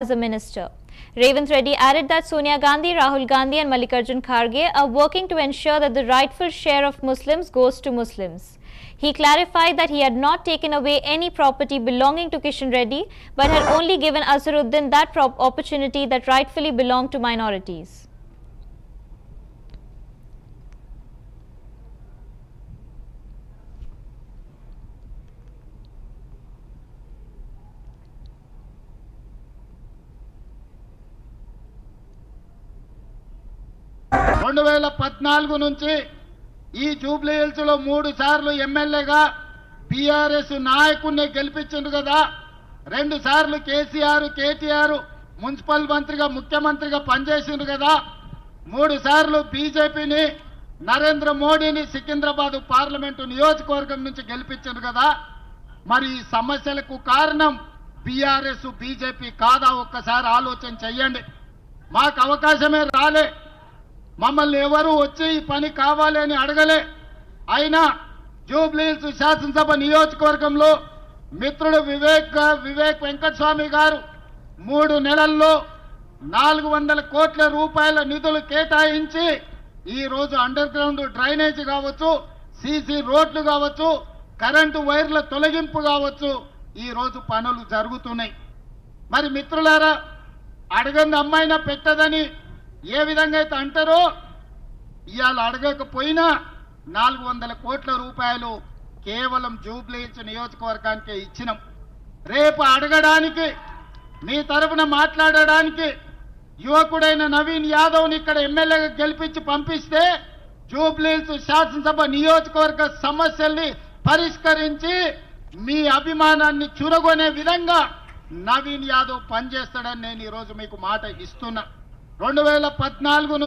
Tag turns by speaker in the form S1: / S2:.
S1: as a minister. Revanth Reddy added that Sonia Gandhi, Rahul Gandhi and Mallikarjun Kharge are working to ensure that the rightful share of Muslims goes to Muslims. He clarified that he had not taken away any property belonging to Kishan Reddy but had only given Azharuddin that opportunity that rightfully belonged to minorities.
S2: నుంచి ఈ Jubilee hills లో 3 సార్లు ఎమ్మెల్యేగా BRS నాయకుడిని గెలిపించిండు కదా. 2 సార్లు KTR municipal మంత్రిగా ముఖ్యమంత్రిగా పనిచేసిండు కదా. 3 సార్లు బీజేపీని నరేంద్ర మోడీని సికింద్రాబాద్ పార్లమెంటు నియోజకవర్గం నుంచి గెలిపించిండు కదా. మరి ఈ సమస్యలకు కారణం బీఆర్ఎస్ బీజేపీ కాదా? ఒక్కసారి ఆలోచన చెయ్యండి. మాకు అవకాశమే రాలే, మమ్మల్ని ఎవరు వచ్చి ఈ పని కావాలి అని అడగలే. అయినా జూబ్లీ హిల్స్ శాసనసభ నియోజకవర్గంలో మిత్రుడు వివేక్ వెంకటస్వామి గారు 3 నెలల్లో 400 కోట్ల రూపాయల నిధులు కేటాయించి ఈ రోజు అండర్ గ్రౌండ్ డ్రైనేజ్ కావచ్చు, సీసీ రోడ్లు కావచ్చు, కరెంటు వైర్ల తొలగింపు కావచ్చు, ఈ రోజు పనులు జరుగుతున్నాయి. మరి మిత్రులారా, అడగంది అమ్మాయినా పెట్టదని ఏ విధంగా అయితే అంటారో, ఇవాళ అడగకపోయినా 400 కోట్ల రూపాయలు కేవలం జూబ్లీ హిల్స్ నియోజకవర్గానికి ఇచ్చినాం. రేపు అడగడానికి, మీ తరఫున మాట్లాడడానికి యువకుడైన నవీన్ యాదవ్ని ఇక్కడ ఎమ్మెల్యేగా గెలిపించి పంపిస్తే జూబ్లీ హిల్స్ శాసనసభ నియోజకవర్గ సమస్యల్ని పరిష్కరించి మీ అభిమానాన్ని చురగొనే విధంగా నవీన్ యాదవ్ పనిచేస్తాడని నేను ఈరోజు మీకు మాట ఇస్తున్నా. 2014